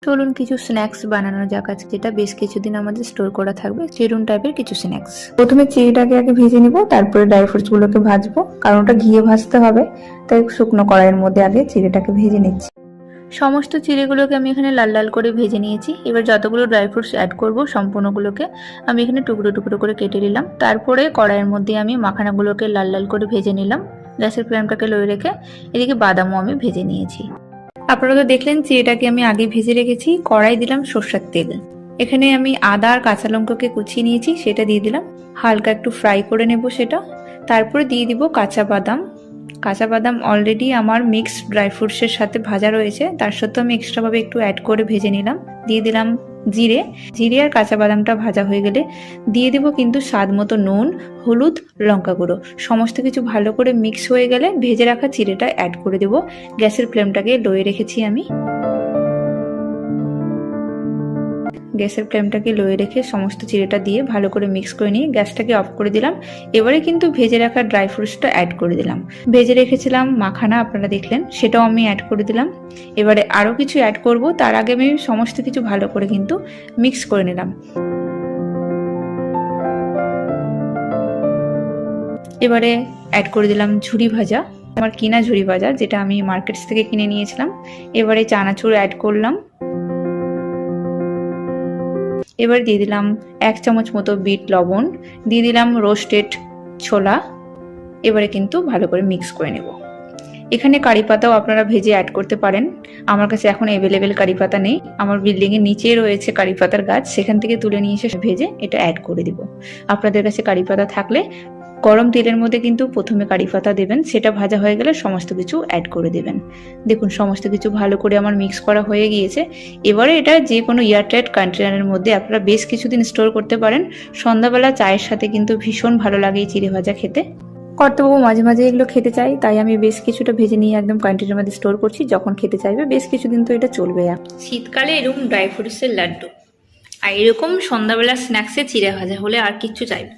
চলুন কিছু স্ন্যাক্স বানানো যাক আজকে, যেটা বেশ কিছুদিন আমাদের স্টোর করা থাকবে। চিরুন টাইপের কিছু স্ন্যাক্স। প্রথমে চিড়িটাকে আগে ভেজে নিব, তারপরে ড্রাই ফ্রুটস গুলোকে ভাজবো, কারণ ওটা ঘিয়ে ভাজতে হবে। তাই শুকনো কড়াইয়ের মধ্যে আগে চিড়িটাকে ভেজে নিচ্ছি। সমস্ত চিড়েগুলোকে আমি এখানে লাল লাল করে ভেজে নিয়েছি। এবার যতগুলো ড্রাই ফ্রুটস অ্যাড করব সম্পূর্ণগুলোকে আমি এখানে টুকরো টুকরো করে কেটে নিলাম। তারপরে কড়াইয়ের মধ্যে আমি মাখানাগুলোকে লাল লাল করে ভেজে নিলাম। গ্যাসের ফ্লেমটাকে লো রেখে এদিকে বাদামও আমি ভেজে নিয়েছি। আপনারা তো দেখলেন চিড়েটাকে আমি আগে ভেজে রেখেছি। কড়াই দিলাম সরষের তেল। এখানে আমি আদা আর কাঁচা লঙ্কাকে কুচিয়ে নিয়েছি, সেটা দিয়ে দিলাম। হালকা একটু ফ্রাই করে নেব সেটা। তারপরে দিয়ে দিব কাঁচা বাদাম। কাঁচা বাদাম অলরেডি আমার মিক্সড ড্রাই ফ্রুটসের সাথে ভাজা রয়েছে, তার সত্ত্বেও আমি এক্সট্রাভাবে একটু অ্যাড করে ভেজে নিলাম। দিয়ে দিলাম জিরে। জিরে আর কাঁচা বাদামটা ভাজা হয়ে গেলে দিয়ে দেবো কিন্তু স্বাদ মতো নুন, হলুদ, লঙ্কা গুঁড়ো। সমস্ত কিছু ভালো করে মিক্স হয়ে গেলে ভেজে রাখা চিড়েটা অ্যাড করে দেবো। গ্যাসের ফ্লেমটাকে লোয়ে রেখেছি আমি। গ্যাসের ফ্লেমটাকে লোয়ে রেখে সমস্ত চিড়েটা দিয়ে ভালো করে মিক্স করে নিয়ে গ্যাসটাকে অফ করে দিলাম। এবারে কিন্তু ভেজে রাখা ড্রাই ফ্রুটসটা অ্যাড করে দিলাম। ভেজে রেখেছিলাম মাখানা, আপনারা দেখলেন, সেটাও আমি অ্যাড করে দিলাম। এবারে আরও কিছু অ্যাড করব, তার আগে আমি সমস্ত কিছু ভালো করে কিন্তু মিক্স করে নিলাম। এবারে অ্যাড করে দিলাম ঝুরি ভাজা, আমার কিনা ঝুরি ভাজা, যেটা আমি মার্কেটস থেকে কিনে নিয়েছিলাম। এবারে চানাচুর অ্যাড করলাম। এবার দিয়ে দিলাম 1 চামচ মতো বিট লবণ, দিয়ে দিলাম রোস্টেড ছোলা। এবারে কিন্তু ভালো করে মিক্স করে নেব। এখানে কারি পাতাও আপনারা ভেজে অ্যাড করতে পারেন। আমার কাছে এখন অ্যাভেলেবেল কারি পাতা নেই। আমার বিল্ডিংয়ের নিচে রয়েছে কারি পাতার গাছ, সেখান থেকে তুলে নিয়ে এসে ভেজে এটা অ্যাড করে দিব। আপনাদের কাছে কারি পাতা থাকলে গরম তেলের মধ্যে কিন্তু প্রথমে কারি পাতা দেবেন, সেটা ভাজা হয়ে গেলে সমস্ত কিছু অ্যাড করে দেবেন। দেখুন সমস্ত কিছু ভালো করে আমার মিক্স করা হয়ে গিয়েছে। এবারে এটা যে কোনো এয়ারটাইট কন্টেনারের মধ্যে আপনারা বেশ কিছুদিন স্টোর করতে পারেন। সন্ধ্যাবেলা চায়ের সাথে কিন্তু ভীষণ ভালো লাগে এই চিড়ে ভাজা খেতে। কর্তাবাবু মাঝে মাঝে এগুলো খেতে চাই, তাই আমি বেশ কিছুটা ভেজে নিয়ে একদম কন্টেনারের মধ্যে স্টোর করছি। যখন খেতে চাইবে বেশ কিছুদিন তো এটা চলবে। শীতকালে এরকম ড্রাই ফ্রুটসের লাড্ডু আর এরকম সন্ধ্যাবেলা স্ন্যাক্সে চিড়ে ভাজা হলে আর কিচ্ছু চাইবে।